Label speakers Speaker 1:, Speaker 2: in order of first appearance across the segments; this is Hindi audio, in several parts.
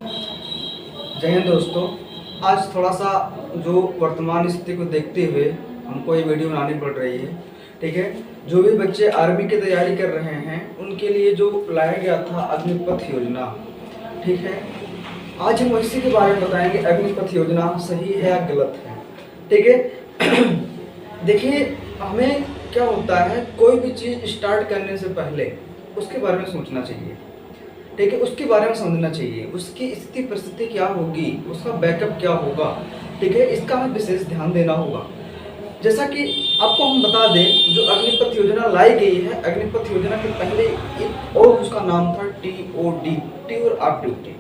Speaker 1: जय हिंद दोस्तों। आज थोड़ा सा जो वर्तमान स्थिति को देखते हुए हमको ये वीडियो बनानी पड़ रही है। ठीक है, जो भी बच्चे आर्मी की तैयारी कर रहे हैं उनके लिए जो लाया गया था अग्निपथ योजना, ठीक है, आज हम इसी के बारे में बताएंगे। अग्निपथ योजना सही है या गलत है। ठीक है देखिए, हमें क्या होता है, कोई भी चीज़ स्टार्ट करने से पहले उसके बारे में सोचना चाहिए। ठीक है, उसके बारे में समझना चाहिए, उसकी स्थिति परिस्थिति क्या होगी, उसका बैकअप क्या होगा। ठीक है, इसका हमें विशेष ध्यान देना होगा। जैसा कि आपको हम बता दें, जो अग्निपथ योजना लाई गई है, अग्निपथ योजना के पहले एक और उसका नाम था TOD, टूर ऑफ ड्यूटी।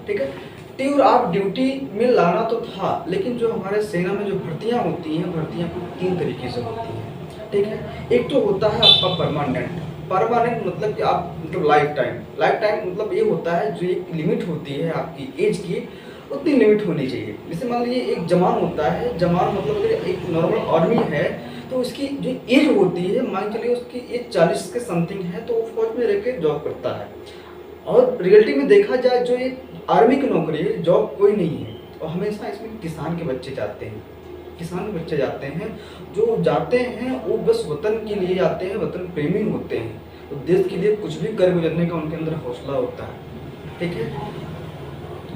Speaker 1: ठीक है, टूर ऑफ ड्यूटी में लाना तो था, लेकिन जो हमारे सेना में जो भर्तियाँ होती हैं, भर्तियाँ कुछ 3 तरीके से होती हैं। ठीक है, एक तो होता है आपका परमानेंट मतलब कि आप मतलब लाइफ टाइम मतलब ये होता है, जो एक लिमिट होती है आपकी एज की, उतनी लिमिट होनी चाहिए। जैसे मान लीजिए एक जवान होता है, जवान मतलब अगर एक नॉर्मल आर्मी है तो उसकी जो एज होती है, मान चलिए उसकी एज 40 के समथिंग है, तो वो फौज में रह के जॉब करता है। और रियलिटी में देखा जाए, जो ये आर्मी की नौकरी है, जॉब कोई नहीं है। और हमेशा इसमें किसान के बच्चे जाते हैं, जो जाते हैं वो बस वतन के लिए जाते हैं, वतन प्रेमी होते हैं, तो देश के लिए कुछ भी कर गुजरने का उनके अंदर हौसला होता है। ठीक है,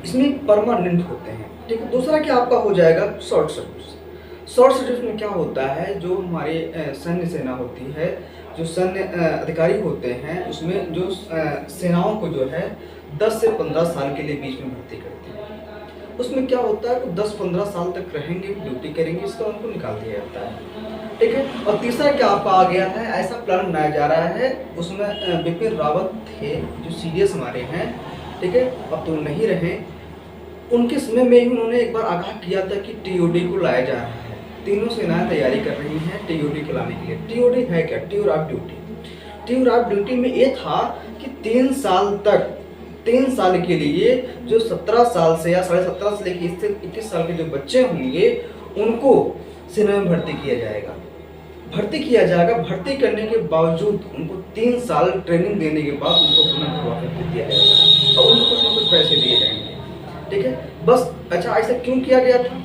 Speaker 1: इसमें परमानेंट होते हैं। ठीक है, दूसरा क्या आपका हो जाएगा, शॉर्ट सर्विस में क्या होता है, जो हमारे सैन्य सेना होती है, जो सैन्य अधिकारी होते हैं, उसमें जो सेनाओं को जो है 10 से 15 साल के लिए बीच में भर्ती करते हैं। उसमें क्या होता है, 10-15 साल तक रहेंगे, ड्यूटी करेंगे, इसका उनको निकाल दिया जाता है। ठीक है, और तीसरा क्या आपका आ गया है, ऐसा प्लान बनाया जा रहा है, उसमें बिपिन रावत थे जो सीडीएस हमारे हैं। ठीक है, अब तो नहीं रहे, उनके समय में ही उन्होंने एक बार आगाह किया था कि TOD को लाया जा रहा है। तीनों सेनाएं तैयारी कर रही हैं TOD को लाने के लिए। TOD है क्या, टूर ऑफ ड्यूटी में ये था कि 3 साल के लिए जो 17 साल से या 17.5 से लेकर 21 साल के जो बच्चे होंगे उनको सेना में भर्ती किया जाएगा। भर्ती करने के बावजूद उनको 3 साल ट्रेनिंग देने के बाद उनको पुनः भरवा करके दिया जाएगा और उनको कुछ न कुछ पैसे दिए जाएंगे। ठीक है, बस अच्छा, ऐसा क्यों किया गया था?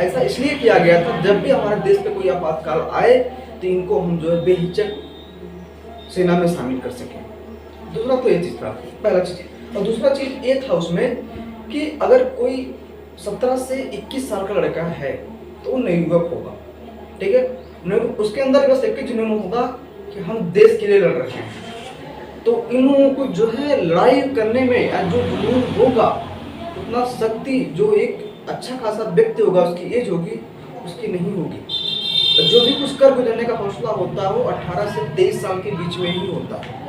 Speaker 1: ऐसा इसलिए किया गया था, जब भी हमारे देश पे कोई आपातकाल आए तो इनको हम जो है बेहिचक सेना में शामिल कर सकें। दूसरा तो ये चीज़ था, पहला चीज़। और दूसरा चीज़ ये था उसमें कि अगर कोई 17 से 21 साल का लड़का है तो वो नवयुवक होगा। ठीक है, उसके अंदर बस एक ही जुनून होगा कि हम देश के लिए लड़ रहे हैं। तो इन लोगों को जो है लड़ाई करने में जो जुनून होगा, उतना शक्ति जो एक अच्छा खासा व्यक्ति होगा, उसकी एज होगी, उसकी नहीं होगी। जो भी कुछ कर गुजरने का हौसला होता है वो 18 से 23 साल के बीच में ही होता है।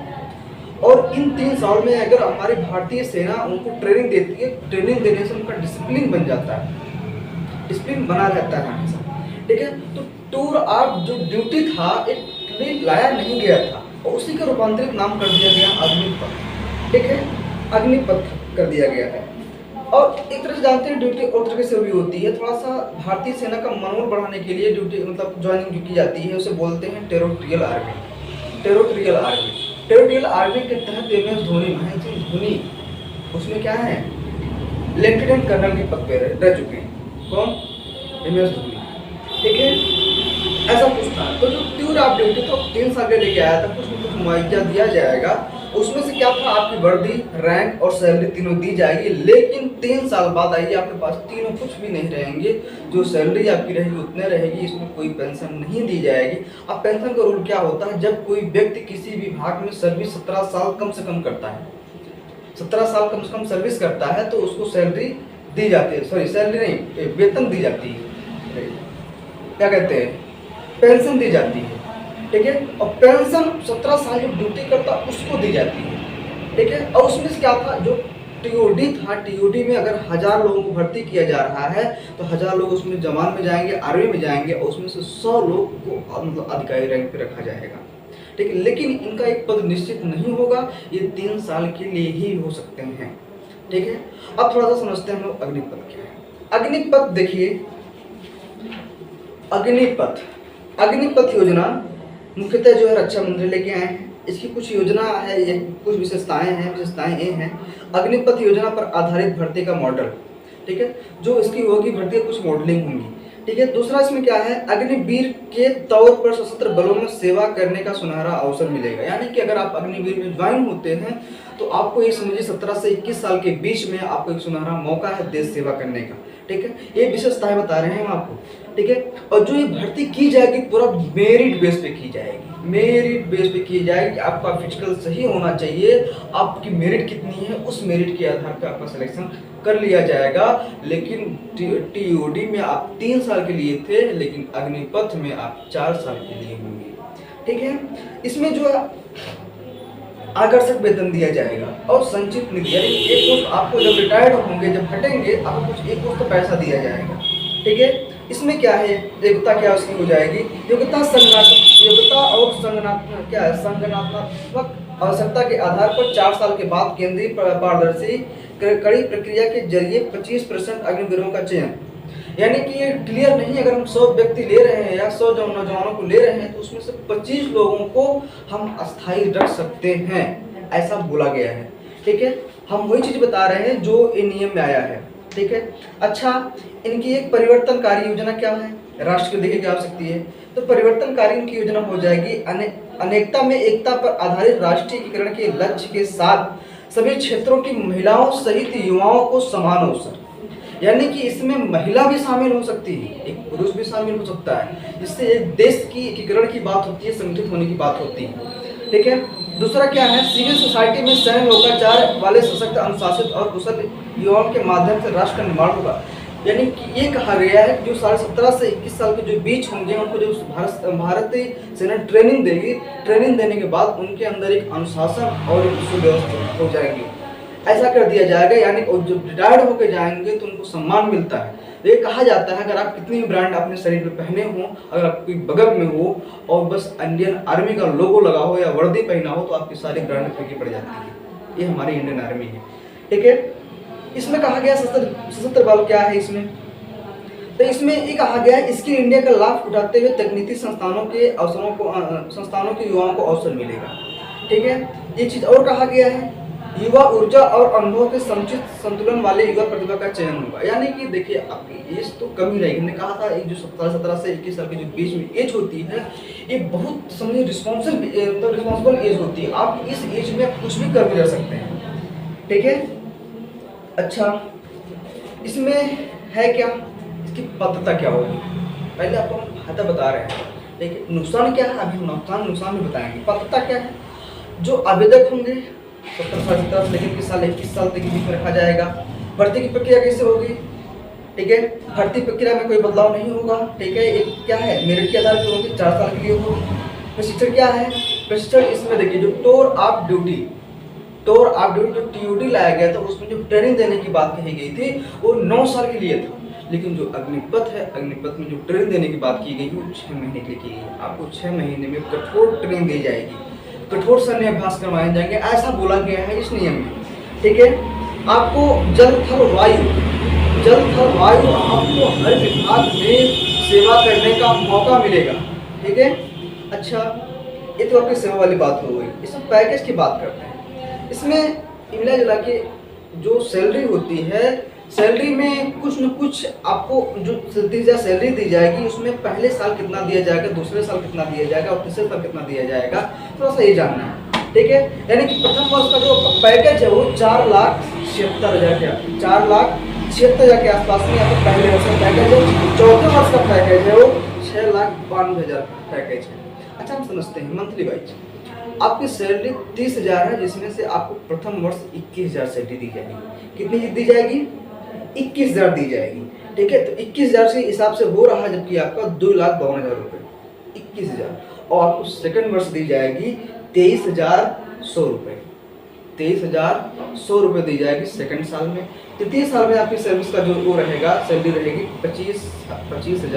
Speaker 1: और इन 3 साल में अगर हमारी भारतीय सेना उनको ट्रेनिंग देती है, ट्रेनिंग देने से उनका डिसिप्लिन बन जाता है, डिसिप्लिन बना रहता है हमेशा। ठीक है, तो टूर ऑफ जो ड्यूटी था एक लाया नहीं गया था और उसी का रूपांतरित नाम कर दिया गया अग्निपथ। ठीक है, अग्निपथ कर दिया गया है। और एक तरह से जानते हैं ड्यूटी और तरीके से भी होती है। थोड़ा सा भारतीय सेना का मनोबल बढ़ाने के लिए ड्यूटी मतलब ज्वाइनिंग जो की जाती है उसे बोलते हैं टेरिटोरियल आर्मी के तहत MS धोनी, महेंद्र सिंह धोनी, उसमें क्या है, लेफ्टिनेंट कर्नल के पद पे रह चुके हैं। कौन? MS धोनी। ठीक है, ऐसा कुछ था। तो जो टूर ऑफ ड्यूटी था 3 साल के लेके आया था, कुछ न कुछ मुआवजा दिया जाएगा। उसमें से क्या था, आपकी वर्दी, रैंक और सैलरी तीनों दी जाएगी, लेकिन 3 साल बाद आइए आपके पास तीनों कुछ भी नहीं रहेंगे। जो सैलरी आपकी रहेगी उतने रहेगी, इसमें कोई पेंशन नहीं दी जाएगी। अब पेंशन का रूल क्या होता है, जब कोई व्यक्ति किसी विभाग में सर्विस 17 साल कम से कम करता है, 17 साल कम से कम सर्विस करता है, तो उसको सैलरी दी जाती है, सॉरी सैलरी नहीं, वेतन दी जाती है, क्या कहते हैं, पेंशन दी जाती है। ठीक है, और पेंशन 17 साल जो ड्यूटी करता उसको दी जाती है। ठीक है, और उसमें से क्या था, जो TOD था, TOD में अगर 1000 लोगों को भर्ती किया जा रहा है तो 1000 लोग उसमें जवान में जाएंगे, आर्मी में जाएंगे, और उसमें से 100 लोग को मतलब अधिकारी रैंक पे रखा जाएगा। ठीक है, लेकिन इनका एक पद निश्चित नहीं होगा, ये 3 साल के लिए ही हो सकते हैं। ठीक है, अब थोड़ा सा समझते हैं हम लोग अग्निपथ क्या है। अग्निपथ देखिए, अग्निपथ योजना मुख्यतः जो है रक्षा मंत्री लेके आए हैं। इसकी कुछ योजना है, ये कुछ विशेषताएं ये हैं। अग्निपथ योजना पर आधारित भर्ती का मॉडल, ठीक है, जो इसकी होगी भर्ती कुछ मॉडलिंग होंगी, ठीक है। दूसरा इसमें क्या है, अग्निवीर के तौर पर सशस्त्र बलों में सेवा करने का सुनहरा अवसर मिलेगा। यानी कि अगर आप अग्निवीर में ज्वाइन होते हैं तो आपको ये समझिए 17 से 21 साल के बीच में आपको एक सुनहरा मौका है देश सेवा करने का, ठीक है। ये विशेषताएं बता रहे हैं हम आपको, ठीक है। और जो ये भर्ती की जाएगी पूरा मेरिट बेस पे की जाएगी, मेरिट बेस पे की जाएगी। आपका फिजिकल सही होना चाहिए, आपकी मेरिट कितनी है उस मेरिट के आधार पर आपका सिलेक्शन कर लिया जाएगा। लेकिन टीओडी में आप 3 साल के लिए थे, लेकिन अग्निपथ में आप 4 साल के लिए होंगे, ठीक है। इसमें जो आकर्षक वेतन दिया जाएगा और संचित निधि, यानी एक पोस्ट आपको जब रिटायर्ड होंगे, जब हटेंगे, आपको कुछ एक पोस्ट तो पैसा दिया जाएगा, ठीक है। इसमें क्या है, योग्यता क्या उसकी हो जाएगी, योग्यता और संगठनात्मक आवश्यकता के आधार पर 4 साल के बाद केंद्रीय पारदर्शी कड़ी प्रक्रिया के जरिए 25% अग्निवीरों का चयन। यानी कि ये क्लियर नहीं, अगर हम 100 व्यक्ति ले रहे हैं या 100 नौजवानों को ले रहे हैं तो उसमें से 25 लोगों को हम अस्थायी रख सकते हैं, ऐसा बोला गया है, ठीक है। हम वही चीज बता रहे हैं जो इन नियम में आया है, ठीक है। अच्छा, इनकी एक परिवर्तनकारी योजना क्या है, राष्ट्र को देखिए क्या हो सकती है, तो परिवर्तनकारी इनकी योजना हो जाएगी अनेकता में एकता पर आधारित राष्ट्रीयकरण के लक्ष्य के साथ सभी क्षेत्रों की महिलाओं सहित युवाओं को समान अवसर। यानी कि इसमें महिला भी शामिल हो सकती है, एक पुरुष भी शामिल हो सकता है, जिससे एक देश की एकीकरण की बात होती है, संगठित होने की बात होती है, ठीक है। दूसरा क्या है, सिविल सोसाइटी में सैन्य लोकाचार वाले सशक्त, अनुशासित और कुशल युवाओं के माध्यम से राष्ट्र का निर्माण होगा। यानी कि ये कहा गया है कि जो 17.5 से 21 साल के जो बीच होंगे उनको जो भारतीय सेना ट्रेनिंग देगी, ट्रेनिंग देने के बाद उनके अंदर एक अनुशासन और एक सुव्यवस्था हो जाएगी, ऐसा कर दिया जाएगा। यानी जब रिटायर्ड होकर जाएंगे तो उनको सम्मान मिलता है। ये कहा जाता है अगर आप कितनी भी ब्रांड अपने शरीर पे पहने हो, अगर आपकी बगल में हो और बस इंडियन आर्मी का लोगो लगा हो या वर्दी पहना हो तो आपकी सारी ब्रांड फीकी पड़ जाती है। ये हमारी इंडियन आर्मी है, ठीक है। इसमें कहा गया सशस्त्र बल क्या है, इसमें तो इसमें ये कहा गया है स्किल इंडिया का लाभ उठाते हुए तकनीकी संस्थानों के युवाओं को अवसर मिलेगा, ठीक है। ये चीज और कहा गया है युवा ऊर्जा और अनुभव के समुचित संतुलन वाले युवा प्रतिभा का चयन होगा। यानी कि देखिए आपकी एज तो कम ही रहेगी, हमने कहा था जो 17 से 21 साल के जो बीच में एज होती है ये बहुत समझिए रिस्पॉन्सिबल एज होती है। आप इस एज में कुछ भी कर भी जा सकते हैं, ठीक है। अच्छा, इसमें है क्या, इसकी पात्रता क्या होगी, पहले आपको हम फायदा बता रहे हैं, देखिए नुकसान क्या है, अभी नुकसान भी बताएंगे। पात्रता क्या है, जो आवेदक होंगे 17 से लेकर 21 साल तक के बीच में रखा जाएगा। भर्ती की प्रक्रिया कैसे होगी, ठीक है, भर्ती प्रक्रिया में कोई बदलाव नहीं होगा, ठीक है। एक क्या है, मेरिट के आधार पर होगी, 4 साल के लिए होगी। प्रशिक्षण क्या है, प्रशिक्षण इसमें देखिए जो टूर ऑफ ड्यूटी जो टीओडी लाया गया था उसमें जो ट्रेनिंग देने की बात कही गई थी वो 9 साल के लिए था, लेकिन जो अग्निपथ है, अग्निपथ में जो ट्रेनिंग देने की बात की गई वो 6 महीने के लिए की गई। आपको 6 महीने में कठोर ट्रेनिंग दी जाएगी, कठोर सैन्य अभ्यास करवाए जाएंगे, ऐसा बोला गया है इस नियम में, ठीक है। आपको जल थल वायु आपको हर विभाग में सेवा करने का मौका मिलेगा, ठीक है। अच्छा, ये तो आपकी सेवा वाली बात हो गई। इसमें पैकेज की बात करते हैं। इसमें मिला जुला के जो सैलरी होती है, सैलरी में कुछ न कुछ आपको जो सैलरी दी जाएगी उसमें पहले साल कितना दिया जाएगा, दूसरे साल कितना दिया जाएगा और तीसरे साल कितना दिया जाएगा, थोड़ा सा ये जानना है, ठीक है। यानी कि प्रथम वर्ष का जो पैकेज है वो 4,76,000 के 4,76,000 के आसपास में आपको पहले वर्ष का पैकेज है। चौथे वर्ष का पैकेज है वो 6,92,000 पैकेज है। अच्छा, हम समझते हैं मंथली वाइज आपकी सैलरी 30,000 है, जिसमें से आपको प्रथम वर्ष 21,000 सैलरी दी जाएगी। कितनी दी जाएगी, 21,000 दी जाएगी, ठीक है। तो 21,000 के हिसाब से हो रहा है, जबकि आपका 2,52,000 रुपये 21,000, और आपको सेकंड वर्ष दी जाएगी 23,100 रुपये 23,100 रुपये दी जाएगी सेकंड साल में। तृतीय साल में आपकी सर्विस का जो वो रहेगा, सैलरी रहेगी 25,580 रुपये।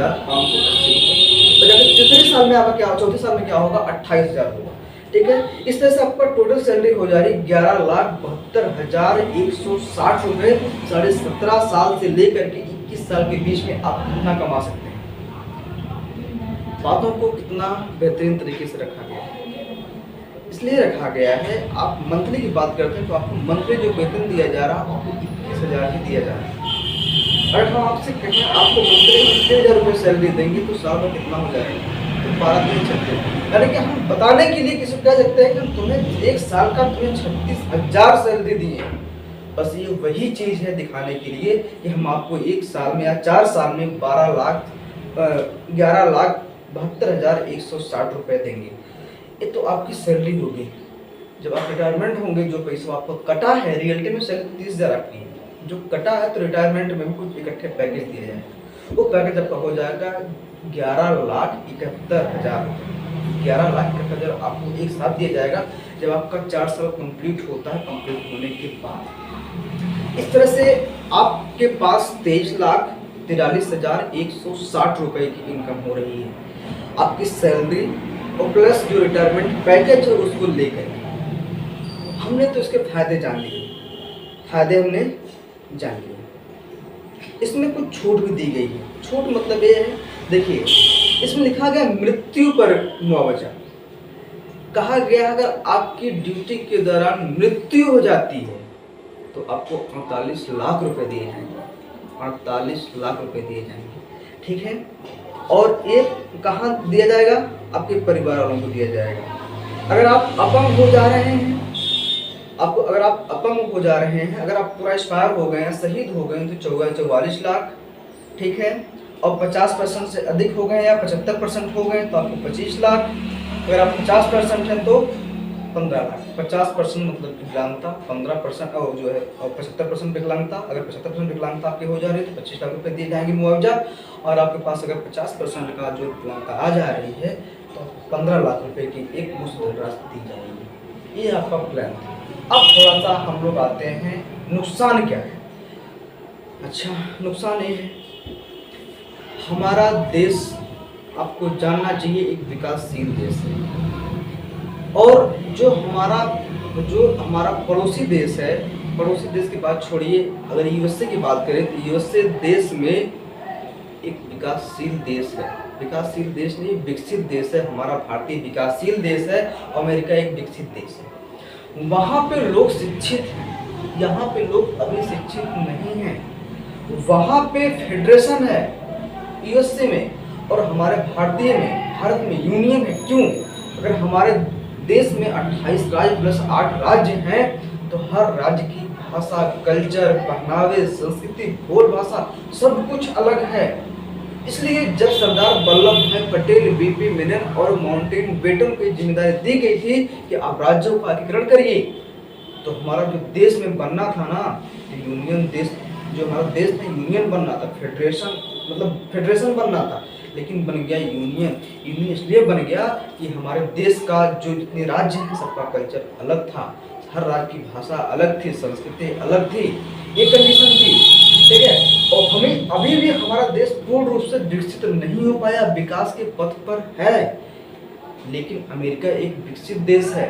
Speaker 1: तो जब तृतीय साल में आपका क्या, चौथे साल में क्या होगा, 28,000 होगा, ठीक है। इस तरह से आपका टोटल सैलरी हो जा रही 11,72,160 रुपये। 17.5 साल से लेकर के 21 साल के बीच में आप कितना कमा सकते हैं। बातों को कितना बेहतरीन तरीके से रखा गया है। इसलिए रखा गया है। आप मंथली की बात करते हैं तो आपको मंथली जो वेतन दिया जा रहा है आपको 21,000 ही दिया जा रहा है। अगर हम आपसे कहें आपको मंथली 6,000 रुपये सैलरी देंगे तो साल में कितना हो जाएगा, तो 12 दिन चलते हैं। यानी कि हम बताने के लिए किसी को कह सकते हैं कि तुम्हें एक साल का तुम्हें 36,000 सैलरी दी है। बस ये वही चीज़ है दिखाने के लिए कि हम आपको एक साल में या 4 साल में 11,72,160 रुपये देंगे। ये तो आपकी सैलरी होगी। जब आप रिटायरमेंट होंगे जो पैसा आपको कटा है, रियलिटी में सैलरी 30,000 आपकी है, जो कटा है तो रिटायरमेंट में भी कुछ इकट्ठे पैकेज दिए जाएंगे। वो पैकेज आपका हो जाएगा 11,71,000 रुपये। 11,71,000 आपको एक साथ दिया जाएगा जब आपका 4 साल कंप्लीट होता है। कंप्लीट होने के बाद इस तरह से आपके पास 23,43,160 रुपये की इनकम हो रही है आपकी सैलरी और प्लस जो रिटायरमेंट पैकेज है उसको लेकर। हमने तो इसके फायदे जान लिए, फायदे हमने जान लिए। इसमें कुछ छूट भी दी गई है। छूट मतलब ये है, देखिए इसमें लिखा गया मृत्यु पर मुआवजा। कहा गया अगर आपकी ड्यूटी के दौरान मृत्यु हो जाती है तो आपको 48 लाख रुपए दिए जाएंगे। 48 लाख रुपए दिए जाएंगे, ठीक है। और ये कहाँ दिया जाएगा, आपके परिवार वालों को दिया जाएगा। अगर आप अपंग हो जा रहे हैं, अगर आप अपंग हो जा रहे हैं, अगर आप पूरा एक्सपायर हो गए हैं, शहीद हो गए हैं तो 44 लाख, ठीक है। और 50% से अधिक हो गए या 75% हो गए तो आपको 25 लाख। अगर आप 50% हैं तो 15 लाख। 50% मतलब विकलांगता, 15% और जो है और 75% विकलांगता। अगर 75% विकलांगता आपकी हो जा रही है तो 25 लाख रुपए दिए जाएंगे मुआवजा। और आपके पास अगर 50% का जो विकलांगता आ जा रही है तो 15 लाख रुपए की एक मुश्त धनराशि दी जाएगी। ये आपका प्लान था। अब थोड़ा सा हम लोग आते हैं नुकसान क्या है। अच्छा, नुकसान ये है हमारा देश आपको जानना चाहिए एक विकासशील देश है। और जो हमारा पड़ोसी देश है, पड़ोसी देश की बात छोड़िए, अगर यूएसए की बात करें तो यूएसए देश में एक विकासशील देश है। विकासशील देश नहीं, विकसित देश है। हमारा भारतीय विकासशील देश है, अमेरिका एक विकसित देश है। वहाँ पे लोग शिक्षित हैं, यहाँ पे लोग अभी शिक्षित नहीं हैं। वहाँ पे फेडरेशन है यूएसए में और हमारे भारत में यूनियन है। क्यों? अगर हमारे देश में 28 राज्य प्लस 8 राज्य हैं तो हर राज्य की भाषा, कल्चर, पहनावे, संस्कृति, बोल भाषा सब कुछ अलग है। इसलिए जब सरदार वल्लभ भाई पटेल, बीपी मेनन और माउंटेन बेटन को जिम्मेदारी दी गई थी कि आप राज्यों का एकीकरण करिए, तो हमारा जो देश में बनना था ना, यूनियन देश, जो हमारा देश था यूनियन बनना था, फेडरेशन बनना था, लेकिन बन गया यूनियन। यूनियन इसलिए बन गया कि हमारे देश का जो जितने राज्य हैं सबका कल्चर अलग था, हर राज्य की भाषा अलग थी, संस्कृति अलग थी, ये कंडीशन थी, ठीक है। और हमें अभी भी हमारा देश पूर्ण रूप से विकसित नहीं हो पाया, विकास के पथ पर है, लेकिन अमेरिका एक विकसित देश है।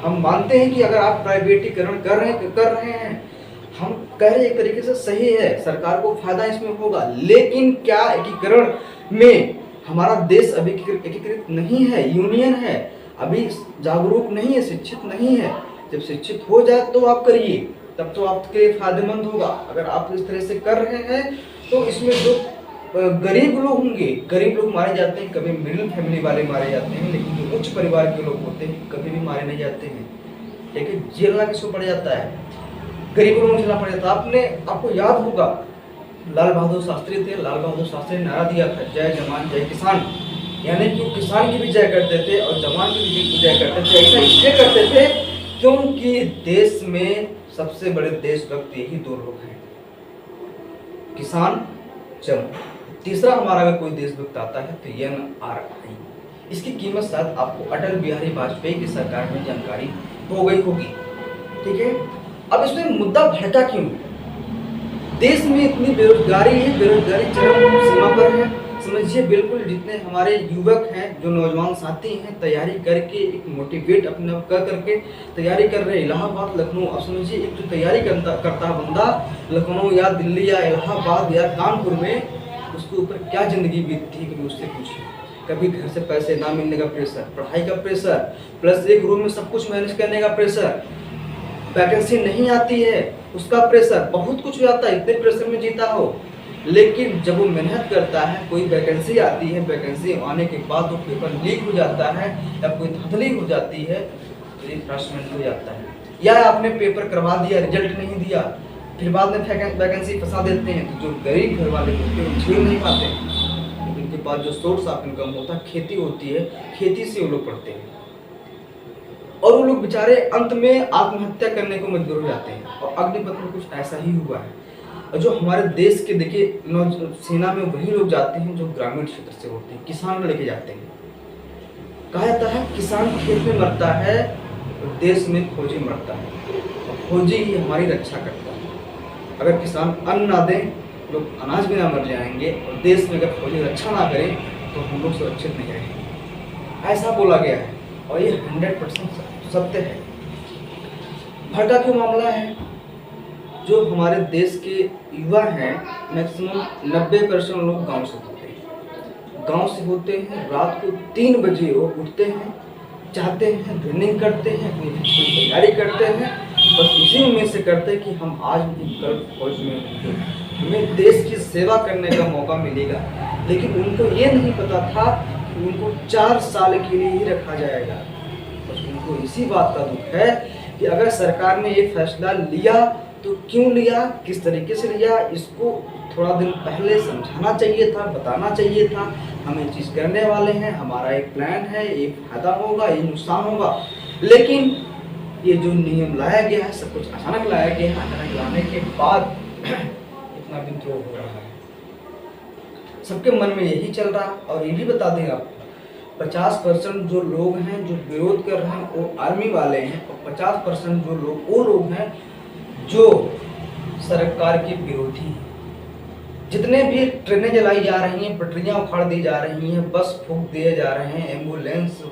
Speaker 1: हम मानते हैं कि अगर आप प्राइवेटीकरण कर रहे हैं, हम कह रहे हैं एक तरीके से सही है, सरकार को फायदा इसमें होगा, लेकिन क्या एकीकरण में हमारा देश अभी एकीकृत नहीं है, यूनियन है, अभी जागरूक नहीं है, शिक्षित नहीं है। जब शिक्षित हो जाए तो आप करिए, तब तो आपके फायदेमंद होगा। अगर आप इस तरह से कर रहे हैं तो इसमें जो गरीब लोग होंगे, गरीब लोग मारे जाते हैं, कभी मिडिल फैमिली वाले मारे जाते हैं, लेकिन जो उच्च परिवार के लोग होते हैं कभी भी मारे नहीं जाते हैं। लेकिन झेलना किसको पड़ जाता है, गरीबों को झेलना पड़ जाता है। आपको याद होगा लाल बहादुर शास्त्री थे, लाल बहादुर शास्त्री ने नारा दिया था जय जवान जय किसान, यानी कि वो किसान की भी जय करते थे और जवान की भी जय करते थे। ऐसा इसलिए करते थे क्योंकि देश में सबसे बड़े देशभक्त यही दो लोग हैं, किसान, जवान। तीसरा हमारा अगर कोई देशभक्त आता है तो NRI। इसकी कीमत शायद आपको अटल बिहारी वाजपेयी की सरकार में जानकारी हो गई होगी, ठीक है। अब इसमें मुद्दा भड़का क्यों? देश में इतनी बेरोजगारी है, बेरोजगारी चरम सीमा पर है। समझिए बिल्कुल, जितने हमारे युवक हैं, जो नौजवान साथी हैं, तैयारी करके एक मोटिवेट अपने कर करके तैयारी कर रहे हैं, इलाहाबाद, लखनऊ। अब समझिए एक जो तैयारी करता बंदा लखनऊ या दिल्ली या इलाहाबाद या कानपुर में, उसके ऊपर क्या ज़िंदगी बीतती है, कभी उससे पूछिए। कभी घर से पैसे ना मिलने का प्रेशर, पढ़ाई का प्रेशर, प्लस एक रूम में सब कुछ मैनेज करने का प्रेशर, वैकेंसी नहीं आती है उसका प्रेशर, बहुत कुछ आता है, इतने प्रेशर में जीता हो। लेकिन जब वो मेहनत करता है, कोई वैकेंसी आती है, वैकेंसी आने के बाद वो पेपर लीक हो जाता है या कोई धांधली हो जाती है तो ये फ्रस्ट्रेशन हो जाता है। या आपने पेपर करवा दिया, रिजल्ट नहीं दिया, फिर बाद में वैकेंसी फंसा देते हैं, तो जो गरीब घर वाले होते हैं वो झेल नहीं पाते, क्योंकि उनके पास जो सोर्स ऑफ इनकम होता है खेती होती है, खेती से वो लोग पढ़ते हैं और वो लोग बेचारे अंत में आत्महत्या करने को मजबूर हो जाते हैं। और अग्निपथ में कुछ ऐसा ही हुआ है। और जो हमारे देश के देखिए सेना में वही लोग जाते हैं जो ग्रामीण क्षेत्र से होते हैं, किसान लेके जाते हैं। कहा जाता है किसान खेत में मरता है और देश में फौजी मरता है, और फौजी ही हमारी रक्षा करता है। अगर किसान अन्न ना दें, लोग अनाज भी ना मर जाएंगे, और देश में अगर फौजी रक्षा ना करें तो हम लोग सुरक्षित नहीं रहेंगे, ऐसा बोला गया है। और ये 100% सत्य है। भड़का क्यों मामला है? जो हमारे देश के युवा हैं, मैक्सिमम 90% लोग गांव से होते हैं। गांव से होते हैं, रात को 3 बजे वो उठते हैं, चाहते हैं रनिंग करते हैं, अपनी तैयारी करते हैं, बस इसी उम्मीद से करते हैं कि हम आज भी कल फौज में होंगे, हमें देश की सेवा करने का मौका मिलेगा। लेकिन उनको ये नहीं पता था कि उनको 4 साल के लिए ही रखा जाएगा। बस उनको इसी बात का दुख है कि अगर सरकार ने ये फैसला लिया तो क्यों लिया, किस तरीके से लिया, इसको थोड़ा दिन पहले समझाना चाहिए था, बताना चाहिए था। हम ये चीज़ करने वाले हैं, हमारा एक प्लान है, ये फायदा होगा, ये नुकसान होगा। लेकिन ये जो नियम लाया गया है, सब कुछ अचानक लाया गया है, अचानक लाने के बाद इतना विद्रोह हो रहा है। सबके मन में यही चल रहा। और ये भी बता दें आपको, 50% जो लोग हैं जो विरोध कर रहे हैं वो आर्मी वाले हैं, और 50% जो लोग वो लोग हैं जो सरकार के विरोधी हैं। जितने भी ट्रेनें जलाई जा रही हैं, पटरियां उखाड़ दी जा रही हैं, बस फूंक दिए जा रहे हैं, एम्बुलेंस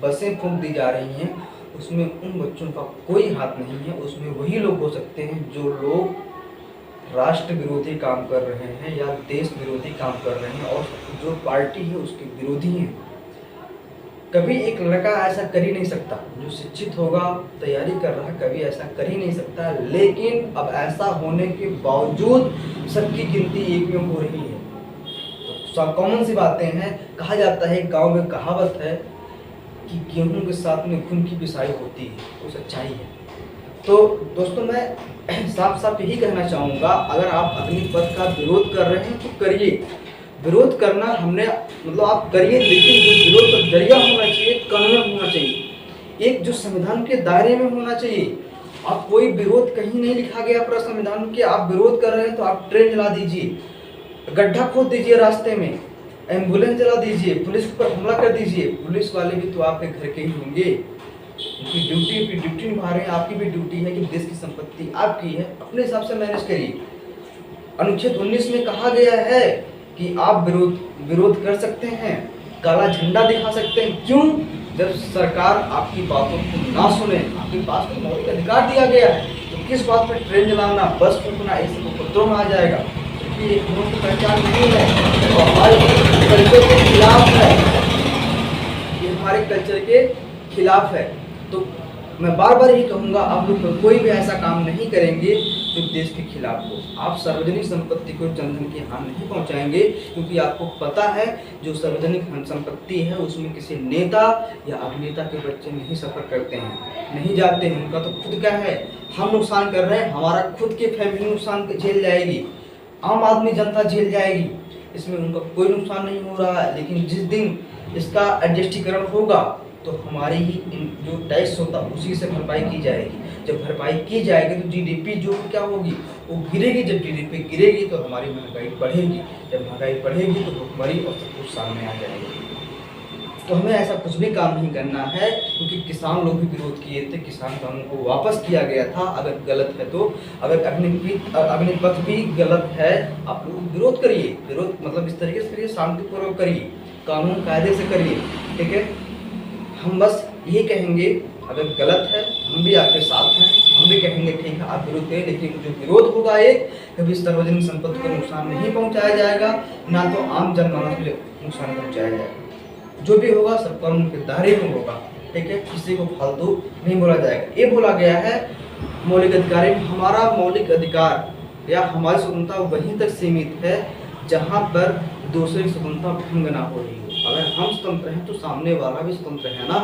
Speaker 1: बसें फूंक दी जा रही हैं, उसमें उन बच्चों का कोई हाथ नहीं है। उसमें वही लोग हो सकते हैं जो लोग राष्ट्र विरोधी काम कर रहे हैं या देश विरोधी काम कर रहे हैं, और जो पार्टी है उसके विरोधी हैं। कभी एक लड़का ऐसा कर ही नहीं सकता, जो शिक्षित होगा, तैयारी कर रहा है, कभी ऐसा कर ही नहीं सकता। लेकिन अब ऐसा होने के बावजूद सबकी गिनती एक में हो रही है। तो कॉमन सी बातें हैं। कहा जाता है, गांव में कहावत है कि गेहूं के साथ में खून की पिसाई होती है, वो सच्चाई है। तो दोस्तों, मैं साफ साफ यही कहना चाहूँगा, अगर आप अग्निपथ का विरोध कर रहे हैं तो करिए। विरोध करना हमने मतलब आप करिए, लेकिन जो विरोध का जरिया होना चाहिए, कानून होना चाहिए, एक जो संविधान के दायरे में होना चाहिए। आप कोई विरोध कहीं नहीं लिखा गया पूरा संविधान के, आप विरोध कर रहे हैं तो आप ट्रेन जला दीजिए, गड्ढा खोद दीजिए रास्ते में, एम्बुलेंस जला दीजिए, पुलिस पर हमला कर दीजिए। पुलिस वाले भी तो आपके घर के ही होंगे, उनकी ड्यूटी निभा रहे हैं। आपकी भी ड्यूटी है कि देश की संपत्ति आपकी है, अपने हिसाब से मैनेज करिए। अनुच्छेद 19 में कहा गया है कि आप विरोध कर सकते हैं, काला झंडा दिखा सकते हैं। क्यों? जब सरकार आपकी बातों को ना सुने, आपके पास तो मौलिक अधिकार दिया गया है, तो किस बात पर ट्रेन चलाना, बस फूंकना, ये सब पत्रों में आ जाएगा, क्योंकि ये हम लोग की पहचान नहीं है और हमारे कल्चर के खिलाफ है। ये हमारे कल्चर के खिलाफ है। तो मैं बार बार यही कहूँगा, आप लोग कोई भी ऐसा काम नहीं करेंगे जो देश के खिलाफ हो। आप सार्वजनिक संपत्ति को जनधन की हानि नहीं पहुँचाएंगे, क्योंकि आपको पता है जो सार्वजनिक संपत्ति है उसमें किसी नेता या अभिनेता के बच्चे नहीं सफ़र करते हैं, नहीं जाते हैं। उनका तो खुद का है, हम नुकसान कर रहे हैं, हमारा खुद की फैमिली नुकसान झेल जाएगी, आम आदमी जनता झेल जाएगी, इसमें उनका कोई नुकसान नहीं हो रहा है। लेकिन जिस दिन इसका एडजस्टीकरण होगा तो हमारी ही जो टैक्स होता है उसी से भरपाई की जाएगी। जब भरपाई की जाएगी तो जीडीपी जो क्या होगी वो गिरेगी। जब जीडीपी गिरेगी तो हमारी महंगाई बढ़ेगी, जब महंगाई बढ़ेगी तो भुखमरी और सब कुछ सामने आ जाएगी। तो हमें ऐसा कुछ भी काम नहीं करना है, क्योंकि किसान लोग भी विरोध किए थे, किसान कानून को वापस किया गया था। अगर गलत है तो, अगर अग्निपथ भी गलत है, आप लोग विरोध करिए। विरोध मतलब इस तरीके से करिए, शांतिपूर्वक करिए, कानून कायदे से करिए, ठीक है। हम बस यही कहेंगे, अगर गलत है हम भी आपके साथ हैं, हम भी कहेंगे ठीक है आप विरोध करें, लेकिन जो विरोध होगा एक कभी सार्वजनिक संपत्ति को नुकसान नहीं पहुंचाया जाएगा, ना तो आम जनमानस को नुकसान पहुंचाया जाएगा। जो भी होगा सब कानून के दायरे में होगा, ठीक है। किसी को फालतू नहीं बोला जाएगा। ये बोला गया है मौलिक अधिकार में, हमारा मौलिक अधिकार या हमारी स्वतंत्रता वहीं तक सीमित है जहाँ पर दूसरे की स्वतंत्रता भंग ना हो रही हो। अगर हम स्वतंत्र हैं तो सामने वाला भी स्वतंत्र है ना,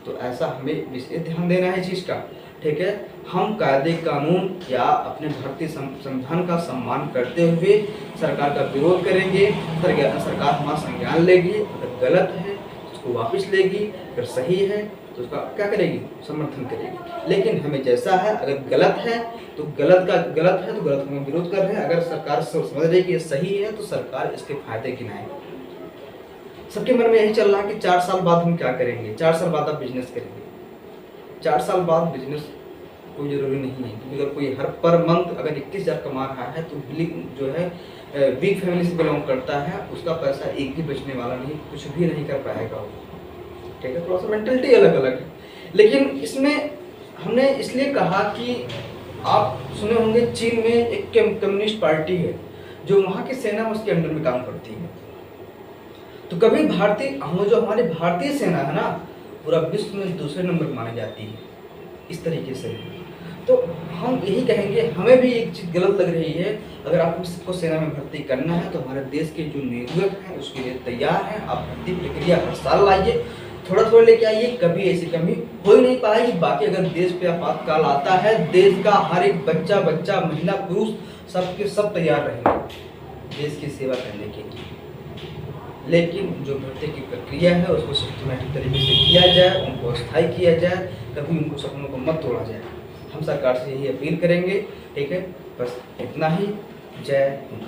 Speaker 1: तो ऐसा हमें विशेष ध्यान देना है चीज़ का, ठीक है। हम कायदे कानून या अपने भारतीय संविधान का सम्मान करते हुए सरकार का विरोध करेंगे। सरकार हमारा संज्ञान लेगी, अगर गलत है उसको वापस लेगी, अगर सही है तो उसका क्या करेगी, समर्थन करेगी। लेकिन हमें जैसा है, अगर गलत है तो गलत का हम विरोध कर रहे हैं। अगर सरकार समझ रही है कि ये सही है तो सरकार इसके फायदे गिनाए। सबके मन में यही चल रहा है कि 4 साल बाद हम क्या करेंगे, 4 साल बाद आप बिजनेस करेंगे। 4 साल बाद बिजनेस कोई ज़रूरी नहीं है, क्योंकि अगर कोई हर पर मंथ अगर 21,000 कमा रहा है तो जो है वीक फैमिली से बिलोंग करता है, उसका पैसा एक भी बचने वाला नहीं, कुछ भी नहीं कर पाएगा वो, ठीक है। थोड़ा सा मेंटलिटी अलग अलग है। लेकिन इसमें हमने इसलिए कहा कि आप सुने होंगे चीन में एक कम्युनिस्ट पार्टी है जो वहाँ की सेना उसके अंडर में काम करती है। तो कभी जो हमारी भारतीय सेना है ना, पूरा विश्व में दूसरे नंबर मानी जाती है इस तरीके से। तो हम यही कहेंगे, हमें भी एक चीज़ गलत लग रही है। अगर आपको सबको सेना में भर्ती करना है तो हमारे देश के जो नियोजक हैं उसके लिए तैयार हैं। आप भर्ती प्रक्रिया हर साल लाइए, थोड़ा लेके आइए, कभी ऐसी कमी हो ही नहीं पाएगी। बाकी अगर देश पे आपातकाल आता है, देश का हर एक बच्चा महिला पुरुष सबके सब तैयार रहेंगे देश की सेवा करने के लिए। लेकिन जो भर्ती की प्रक्रिया है उसको सिस्टमेटिक तरीके से किया जाए, उनको स्थायी किया जाए, कभी उनको सपनों को मत तोड़ा जाए। हम सरकार से यही अपील करेंगे, ठीक है। बस इतना ही। जय हिंद।